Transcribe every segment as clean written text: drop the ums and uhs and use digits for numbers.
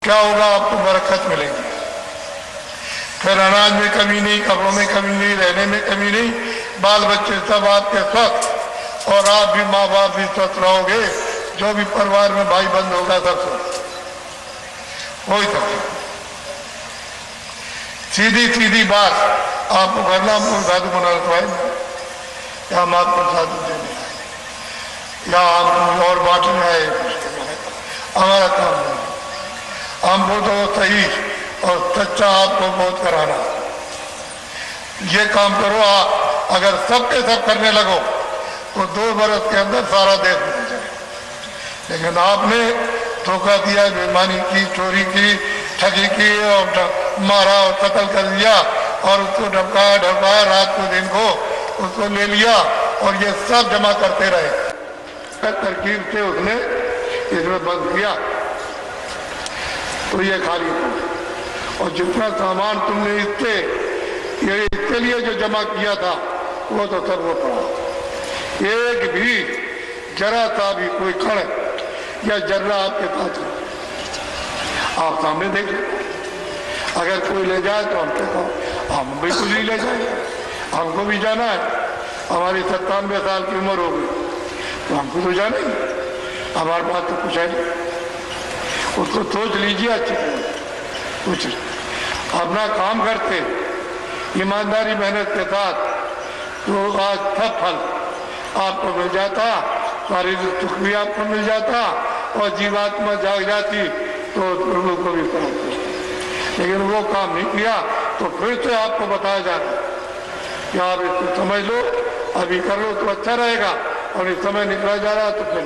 क्या होगा? आपको बरकत मिलेगी। फिर अनाज में कमी नहीं, कपड़ों में कमी नहीं, रहने में कमी नहीं, बाल बच्चे सब आपके स्वस्थ, और आप भी, माँ बाप भी स्वस्थ रहोगे। जो भी परिवार में भाई बंद होगा सब स्वस्थ हो ही सकता। सीधी सीधी बात आपको करना, हमको साधु बनाना तो है या हम आपको साधु देने आए या हम और बांटने आए, हमारा काम नहीं। हमको तो सही और सच्चा आपको बोध कराना। ये काम करो आप, अगर सबके सब करने लगो तो 2 बरस के अंदर सारा देश बदल जाए। लेकिन आपने धोखा दिया, बेईमानी की, चोरी की, ठगी की और मारा और कत्ल कर दिया और उसको ढपकाया रात को दिन को उसको ले लिया और ये सब जमा करते रहे। तरकीब से उसने इसमें बंद किया तो ये खाली था। और जितना सामान तुमने इसके लिए जो जमा किया था वो तो सब वो पड़ा। एक भी जरा सा भी कोई कण या जर्रा आपके पास नहीं। आप सामने देख लो, अगर कोई ले जाए तो हमको कहो, हम बिल्कुल ही ले जाएंगे। हमको भी जाना है, हमारी 97 साल की उम्र हो गई तो हमको तो जाना ही, हमारे पास तो कुछ है नहीं। उसको सोच लीजिए अच्छी तरह, कुछ अपना काम करते ईमानदारी मेहनत के साथ तो आज सब फल आपको मिल जाता, शारीरिक सुख भी आपको मिल जाता और जीवात्मा जाग जाती तो प्रभु को भी प्राप्त होता। लेकिन वो काम नहीं किया तो फिर से आपको बताया जाता कि आप इसको समझ लो, अभी कर लो तो अच्छा रहेगा, और इस समय निकला जा रहा तो फिर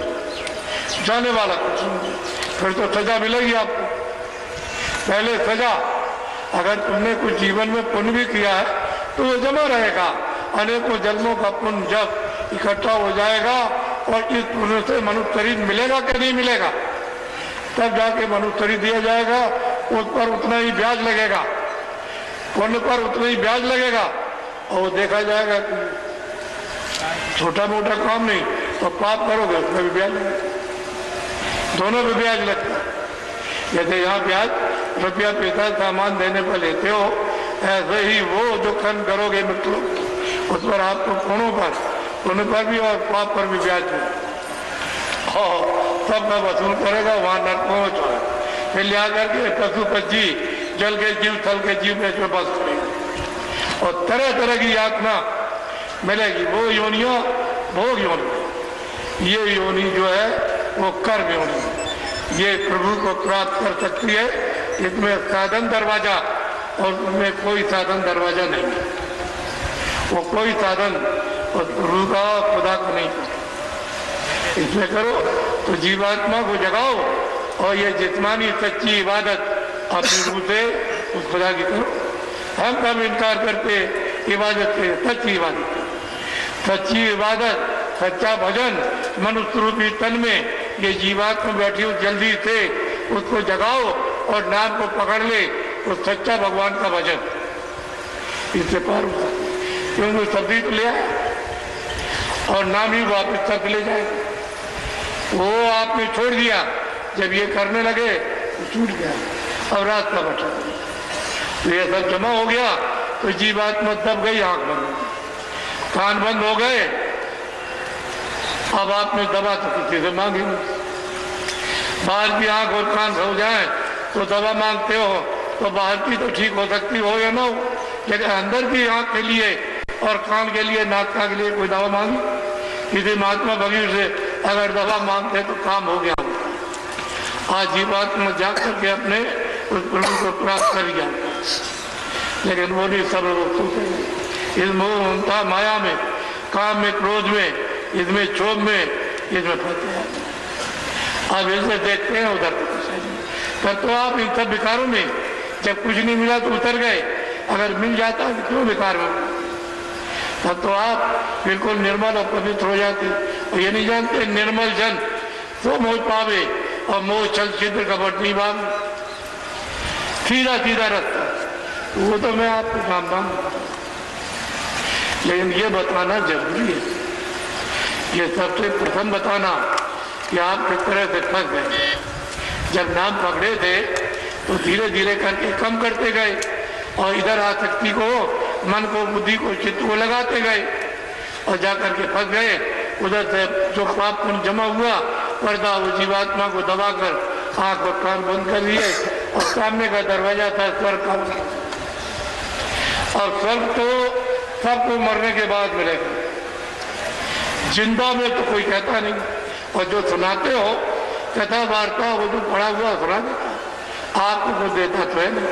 जाने वाला कुछ नहीं, फिर तो सजा मिलेगी आपको। पहले सजा, अगर तुमने कुछ जीवन में पुण्य भी किया है तो वो जमा रहेगा। अनेकों जन्मों का पुण्य जब इकट्ठा हो जाएगा और इस पुण्य से मनुष्य शरीर मिलेगा कि नहीं मिलेगा, तब जाके मनुष्य शरीर दिया जाएगा। उस पर उतना ही ब्याज लगेगा, पुण्य पर उतना ही ब्याज लगेगा और देखा जाएगा कि छोटा मोटा काम नहीं तो पाप करोगे उसमें भी ब्याज लगेगा, दोनों में ब्याज लगता है। जैसे यहाँ ब्याज रुपया पैसा सामान देने पर लेते हो, ऐसे ही वो जो कर्म करोगे मित्रों उस पर आपको पुण्य पर भी और पाप पर भी ब्याज है और सबका वसूल करेगा। वहां नरक पहुंच है, फिर लिया करके पशु पक्षी जल के जीव थल के जीव में इसमें बस करेगा और तरह तरह की यातना मिलेगी। वो योनियां भोग योनि, ये योनि जो है वो कर्म योनि, ये प्रभु को प्राप्त कर सकती है। इसमें साधन दरवाजा और उसमें कोई साधन दरवाजा नहीं है, वो कोई साधन और प्रभु का खुदा को नहीं करता। इसमें करो तो जीवात्मा को जगाओ और ये जिस्मानी सच्ची इबादत अपनी रूह से उस खुदा की करो। हम कब इनकार करते इबादत से? सच्ची इबादत, सच्ची इबादत, सच्चा भजन मनुष्य रूपी तन में ये जीवात्मा बैठी हो, जल्दी से उसको जगाओ और नाम को पकड़ ले तो सच्चा भगवान का भजन इससे पार होगा। क्योंकि सब्जी तो ले आए और नाम ही वापिस तक ले जाएगा। वो आपने छोड़ दिया, जब ये करने लगे तो छूट गया और रास्ता बचा। तो ये सब जमा हो गया तो जीवात्मा दब गई, आंख बंद हो गई, कान बंद हो गए। अब आपने दवा तो किसी से मांगी नहीं। बाहर की आंख और कान हो जाए तो दवा मांगते हो, तो बाहर की तो ठीक हो सकती हो या ना हो, लेकिन अंदर की आंख के लिए और कान के लिए, नाक के लिए कोई दवा मांगी? किसी महात्मा भगीर से अगर दवा मांगते तो काम हो गया। आज जीवात्मा जाग करके अपने उस प्रभु को प्राप्त कर गया, लेकिन वो नहीं, सब लोग सोचते इस मोह ममता माया में, काम में, क्रोध में, इसमें क्षोभ में, इसमें फंसे हैं। आप ऐसे देखते हैं उधर तब तो आप इन सब विकारों में, जब कुछ नहीं मिला तो उतर गए, अगर मिल जाता तो क्यों विकार में, तब तो आप बिल्कुल निर्मल और पवित्र हो जाते। और ये नहीं जानते निर्मल जन तो मोह पावे और मोह छल छिद्र कपट नहीं भावे, सीधा सीधा रास्ता। वो तो मैं आपको जानता हूं, लेकिन ये बताना जरूरी है, ये सबसे प्रथम बताना कि आप किस तरह से फंस गए। जब नाम पकड़े थे तो धीरे धीरे करके कम करते गए और इधर आसक्ति को, मन को, बुद्धि को, चित्त को लगाते गए और जाकर के फंस गए। उधर से जो पाप पुण्य जमा हुआ, पर्दा वो जीवात्मा को दबाकर आंख और कान बंद कर दिए और सामने का दरवाजा था स्वर्ग का। और स्वर्ग तो सबको मरने के बाद मिलेगा, जिंदा में तो कोई कहता नहीं। और जो सुनाते हो कथा वार्ता, वो जो पढ़ा हुआ सुना देता, आपको कुछ देता तो है नहीं।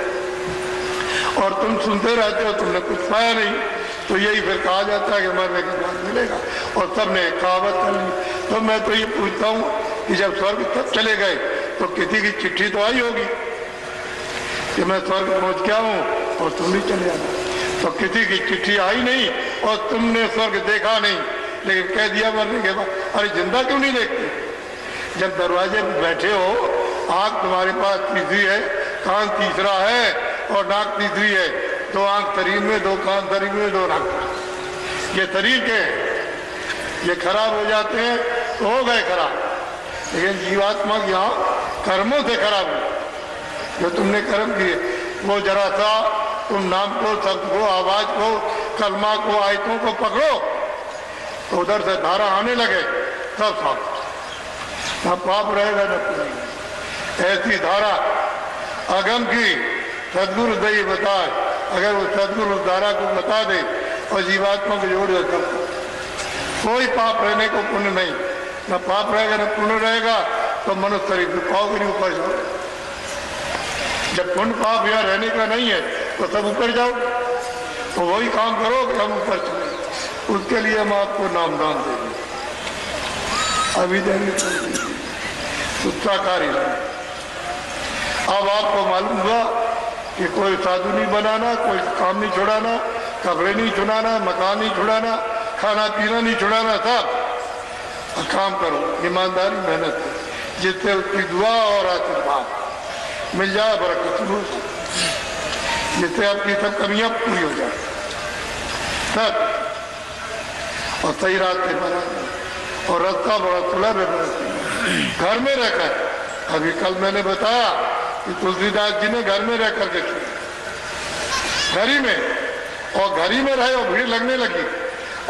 और तुम सुनते रहते हो, तुमने कुछ पाया नहीं, तो यही फिर कहा जाता है कि मरने के बाद मिलेगा। और सबने कहावत कर ली। तो मैं तो ये पूछता हूँ कि जब स्वर्ग तक चले गए तो किसी की चिट्ठी तो आई होगी कि मैं स्वर्ग पहुँच गया हूँ और तुम भी चले जाना। तो किसी की चिट्ठी आई नहीं और तुमने स्वर्ग देखा नहीं, लेकिन कह दिया मरने के बाद। अरे जिंदा क्यों नहीं देखते? जब दरवाजे पर बैठे हो, आँख तुम्हारे पास तीसरी है, कान तीसरा है और नाक तीसरी है। दो आंख शरीर में, दो कान शरीर में, दो नाक। ये शरीर के ये खराब हो जाते हैं तो हो गए खराब, लेकिन जीवात्मा की आँख कर्मों से खराब हुई। जो तुमने कर्म किए वो जरा सा तुम नाम को, शब्द को, आवाज को, कलमा को, आयतों को पकड़ो तो उधर से धारा आने लगे, सब साफ, न पाप रहेगा न पुण्य। ऐसी धारा अगम की सदगुरु दई बताए, अगर वो सदगुरु उस धारा को बता दे और जीवात्मा को जोड़ दे, तब कोई पाप रहने को पुण्य नहीं, न पाप रहेगा न पुण्य रहेगा। तो मनुष्य शरीर पाओ के ऊपर जाओ। जब पुण्य पाप यहाँ रहने का नहीं है तो सब ऊपर जाओ, तो वही काम करो कि हम ऊपर चले। उसके लिए हम आपको नाम दान देंगे, अभी देंगे, उसका कार्य नहीं। अब आपको मालूम हुआ कि कोई साधु नहीं बनाना, कोई काम नहीं छुड़ाना, कपड़े नहीं छुड़ाना, मकान नहीं छुड़ाना, खाना पीना नहीं छुड़ाना, सब काम करो ईमानदारी, मेहनत, जिससे उसकी दुआ और आशीर्वाद मिल जाए, बरकत शुरू, जिससे आपकी सब कमियां पूरी हो जाए सब, और सही रास्ते बना। और रास्ता बड़ा सुलभ है घर में रहकर। अभी कल मैंने बताया कि तुलसीदास जी ने घर में रह करके घर ही में, और घर ही में रहे और भीड़ लगने लगी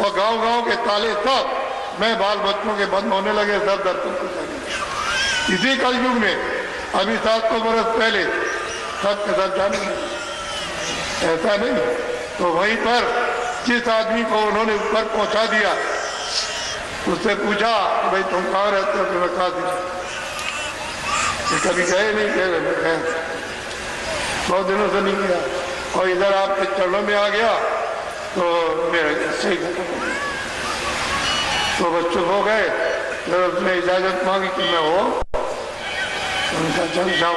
और गांव-गांव के ताले सब मैं बाल बच्चों के बंद होने लगे, सब दर्शन को जाने। इसी कलयुग में अभी 700 बरस पहले सब के सब जाने, ऐसा नहीं। तो वहीं पर जिस आदमी को उन्होंने ऊपर पहुंचा दिया, उससे पूछा कि भाई तुम कहाँ रहते हो? तो मैं कहा दिया, कभी गए नहीं, कह रहे बहुत दिनों से नहीं गया, और इधर आपके चरणों में आ गया तो मेरा सही खत्म हो गया। तो बच्चों हो गए, तो उसने इजाजत मांगी कि मैं हो, उनका चल जाओ।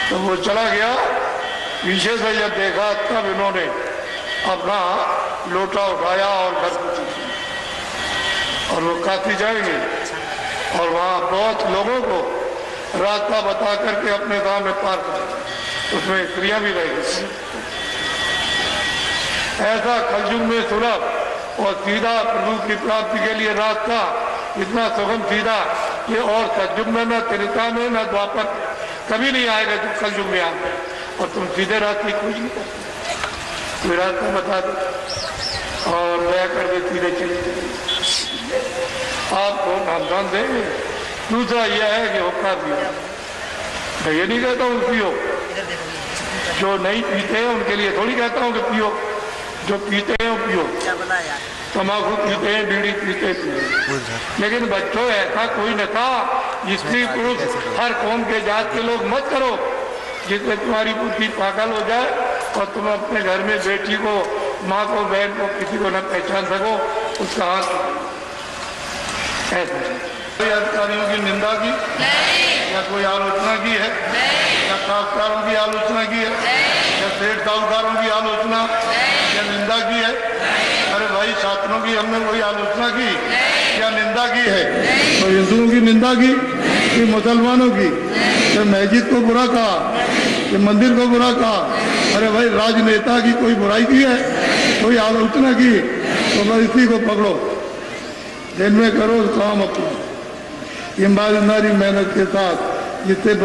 तो वो चला गया। पीछे से जब देखा तब इन्होंने अपना लोटा उठाया और घर को चले, और वो काफी जाएंगे और वहाँ बहुत लोगों को रास्ता बता करके अपने गांव में पार कर, उसमें स्त्रियां भी रहेगी। ऐसा कलयुग में सुलभ और सीधा प्रभु की प्राप्ति के लिए रास्ता इतना सुगम सीधा कि और सतयुग में, न त्रेता में, न द्वापर कभी नहीं आएगा जो कलयुग में आएगा। और तुम सीधे रास्ते खोज नहीं करते, कोई रास्ता बता दो और दया कर दे, सीधे चले चले आपको नामदान देंगे। दूसरा यह है कि होका पियो। मैं ये नहीं कहता हूँ पियो, जो नहीं पीते हैं उनके लिए थोड़ी कहता हूँ कि पियो, जो पीते हैं वो पियो। तम्बाकू पीते हैं, बीड़ी पीते हैं, लेकिन बच्चों ऐसा कोई नशा स्त्री पुरुष हर कौम के जात के लोग मत करो जिससे तुम्हारी बुद्धि पागल हो जाए और तुम अपने घर में बेटी को, माँ को, बहन को, किसी को न पहचान सको, उसका हाथ ऐसा। कोई अधिकारियों की निंदा की या कोई आलोचना की है, या साहूकारों की आलोचना की है, या सेठ साहूकारों की आलोचना या निंदा की है? अरे भाई, छात्रों की हमने कोई आलोचना की या निंदा की है? तो हिंदुओं की निंदा की कि मुसलमानों की? कि मस्जिद को बुरा कहा, कि मंदिर को बुरा कहा? अरे भाई, राजनेता की कोई बुराई की है, कोई आलोचना की? तो बस इसी को पकड़ो, दिन में करो काम अपना ईमानदारी मेहनत के साथ, जिससे